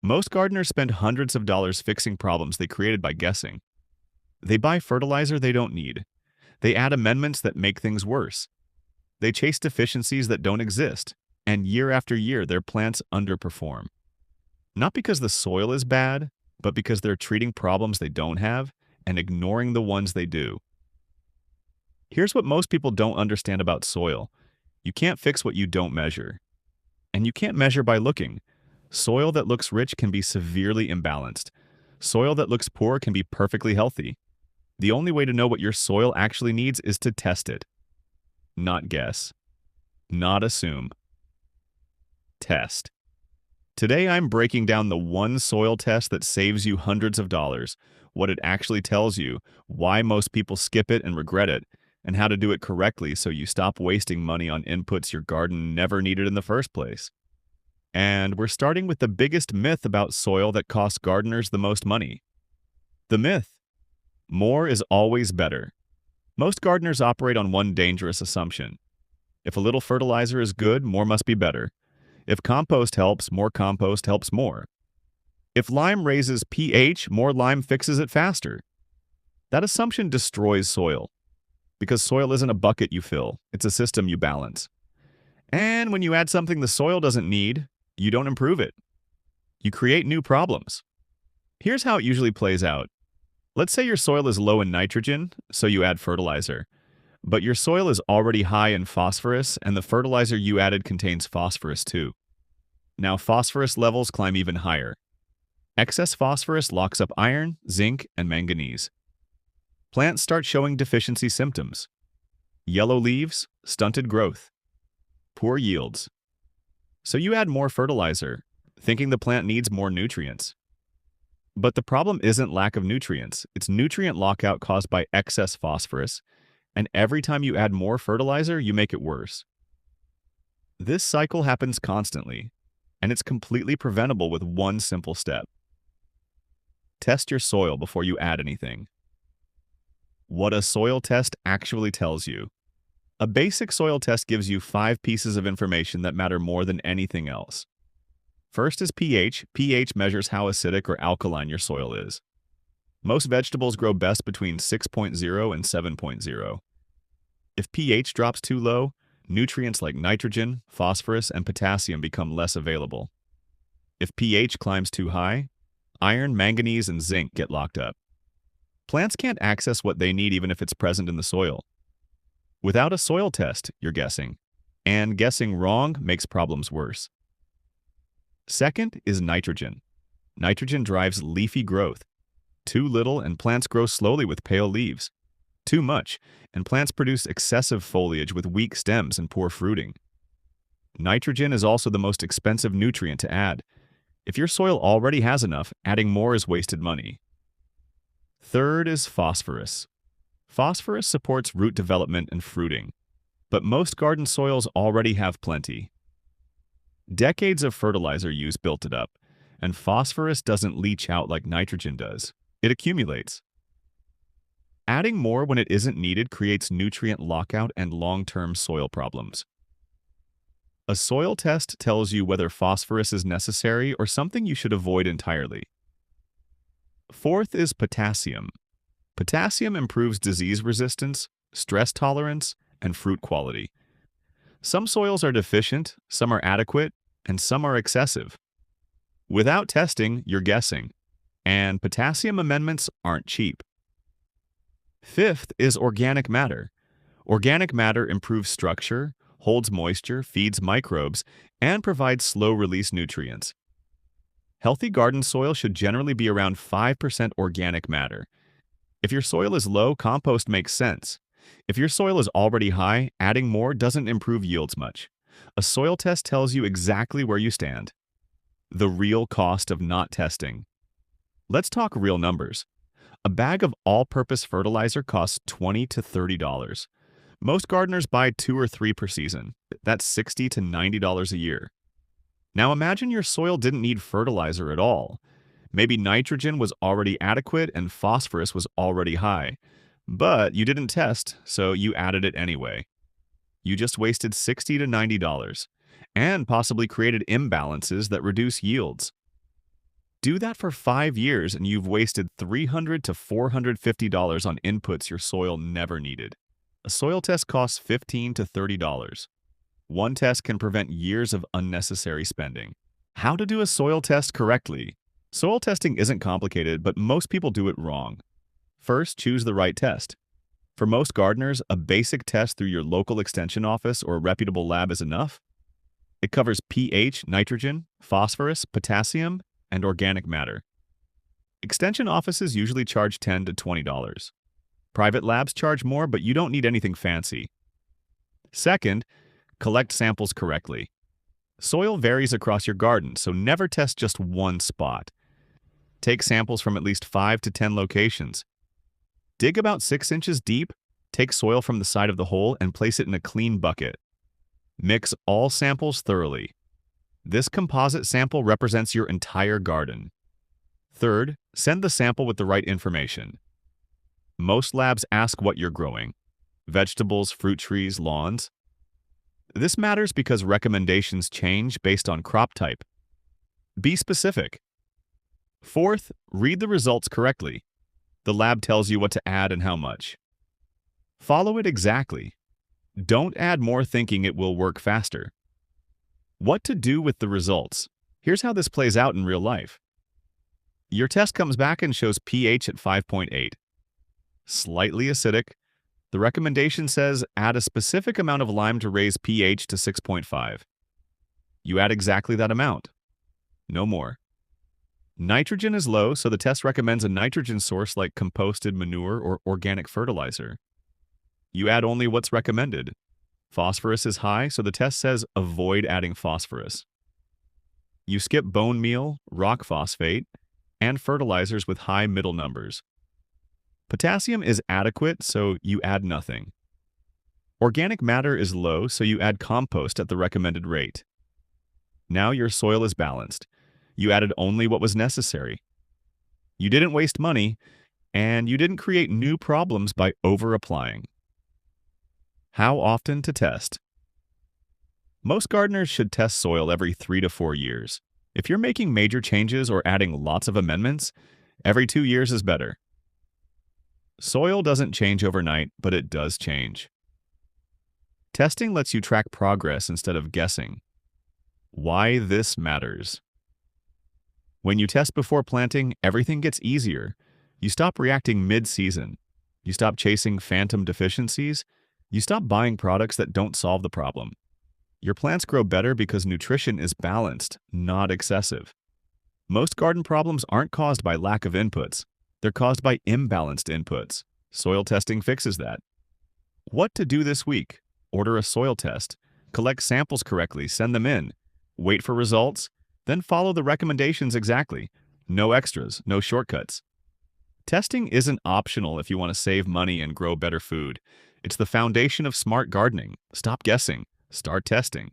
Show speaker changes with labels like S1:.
S1: Most gardeners spend hundreds of dollars fixing problems they created by guessing. They buy fertilizer they don't need. They add amendments that make things worse. They chase deficiencies that don't exist. And year after year, their plants underperform. Not because the soil is bad, but because they're treating problems they don't have and ignoring the ones they do. Here's what most people don't understand about soil. You can't fix what you don't measure. And you can't measure by looking. Soil that looks rich can be severely imbalanced. Soil that looks poor can be perfectly healthy. The only way to know what your soil actually needs is to test it. Not guess. Not assume. Test. Today I'm breaking down the one soil test that saves you hundreds of dollars, what it actually tells you, why most people skip it and regret it, and how to do it correctly so you stop wasting money on inputs your garden never needed in the first place. And we're starting with the biggest myth about soil that costs gardeners the most money. The myth: more is always better. Most gardeners operate on one dangerous assumption. If a little fertilizer is good, more must be better. If compost helps, more compost helps more. If lime raises pH, more lime fixes it faster. That assumption destroys soil, because soil isn't a bucket you fill, it's a system you balance. And when you add something the soil doesn't need, you don't improve it. You create new problems. Here's how it usually plays out. Let's say your soil is low in nitrogen, so you add fertilizer. But your soil is already high in phosphorus, and the fertilizer you added contains phosphorus too. Now phosphorus levels climb even higher. Excess phosphorus locks up iron, zinc, and manganese. Plants start showing deficiency symptoms. Yellow leaves, stunted growth, poor yields. So you add more fertilizer, thinking the plant needs more nutrients. But the problem isn't lack of nutrients, it's nutrient lockout caused by excess phosphorus, and every time you add more fertilizer, you make it worse. This cycle happens constantly, and it's completely preventable with one simple step. Test your soil before you add anything. What a soil test actually tells you. A basic soil test gives you 5 pieces of information that matter more than anything else. First is pH. pH measures how acidic or alkaline your soil is. Most vegetables grow best between 6.0 and 7.0. If pH drops too low, nutrients like nitrogen, phosphorus, and potassium become less available. If pH climbs too high, iron, manganese, and zinc get locked up. Plants can't access what they need even if it's present in the soil. Without a soil test, you're guessing. And guessing wrong makes problems worse. Second is nitrogen. Nitrogen drives leafy growth. Too little and plants grow slowly with pale leaves. Too much, and plants produce excessive foliage with weak stems and poor fruiting. Nitrogen is also the most expensive nutrient to add. If your soil already has enough, adding more is wasted money. Third is phosphorus. Phosphorus supports root development and fruiting, but most garden soils already have plenty. Decades of fertilizer use built it up, and phosphorus doesn't leach out like nitrogen does. It accumulates. Adding more when it isn't needed creates nutrient lockout and long-term soil problems. A soil test tells you whether phosphorus is necessary or something you should avoid entirely. Fourth is potassium. Potassium improves disease resistance, stress tolerance, and fruit quality. Some soils are deficient, some are adequate, and some are excessive. Without testing, you're guessing, and potassium amendments aren't cheap. Fifth is organic matter. Organic matter improves structure, holds moisture, feeds microbes, and provides slow-release nutrients. Healthy garden soil should generally be around 5% organic matter. If your soil is low, compost makes sense. If your soil is already high, adding more doesn't improve yields much. A soil test tells you exactly where you stand. The real cost of not testing. Let's talk real numbers. A bag of all-purpose fertilizer costs $20 to $30. Most gardeners buy 2 or 3 per season. That's $60 to $90 a year. Now imagine your soil didn't need fertilizer at all. Maybe nitrogen was already adequate and phosphorus was already high. But you didn't test, so you added it anyway. You just wasted $60 to $90 and possibly created imbalances that reduce yields. Do that for 5 years and you've wasted $300 to $450 on inputs your soil never needed. A soil test costs $15 to $30. One test can prevent years of unnecessary spending. How to do a soil test correctly? Soil testing isn't complicated, but most people do it wrong. First, choose the right test. For most gardeners, a basic test through your local extension office or reputable lab is enough. It covers pH, nitrogen, phosphorus, potassium, and organic matter. Extension offices usually charge $10 to $20. Private labs charge more, but you don't need anything fancy. Second, collect samples correctly. Soil varies across your garden, so never test just one spot. Take samples from at least 5 to 10 locations. Dig about 6 inches deep, take soil from the side of the hole and place it in a clean bucket. Mix all samples thoroughly. This composite sample represents your entire garden. Third, send the sample with the right information. Most labs ask what you're growing: vegetables, fruit trees, lawns. This matters because recommendations change based on crop type. Be specific. Fourth, read the results correctly. The lab tells you what to add and how much. Follow it exactly. Don't add more thinking it will work faster. What to do with the results? Here's how this plays out in real life. Your test comes back and shows pH at 5.8. Slightly acidic. The recommendation says add a specific amount of lime to raise pH to 6.5. You add exactly that amount. No more. Nitrogen is low, so the test recommends a nitrogen source like composted manure or organic fertilizer. You add only what's recommended. Phosphorus is high, so the test says avoid adding phosphorus. You skip bone meal, rock phosphate, and fertilizers with high middle numbers. Potassium is adequate, so you add nothing. Organic matter is low, so you add compost at the recommended rate. Now your soil is balanced. You added only what was necessary. You didn't waste money, and you didn't create new problems by over-applying. How often to test? Most gardeners should test soil every 3 to 4 years. If you're making major changes or adding lots of amendments, every 2 years is better. Soil doesn't change overnight, but it does change. Testing lets you track progress instead of guessing. Why this matters. When you test before planting, everything gets easier. You stop reacting mid-season. You stop chasing phantom deficiencies. You stop buying products that don't solve the problem. Your plants grow better because nutrition is balanced, not excessive. Most garden problems aren't caused by lack of inputs. They're caused by imbalanced inputs. Soil testing fixes that. What to do this week? Order a soil test. Collect samples correctly, send them in. Wait for results, then follow the recommendations exactly. No extras, no shortcuts. Testing isn't optional if you want to save money and grow better food. It's the foundation of smart gardening. Stop guessing. Start testing.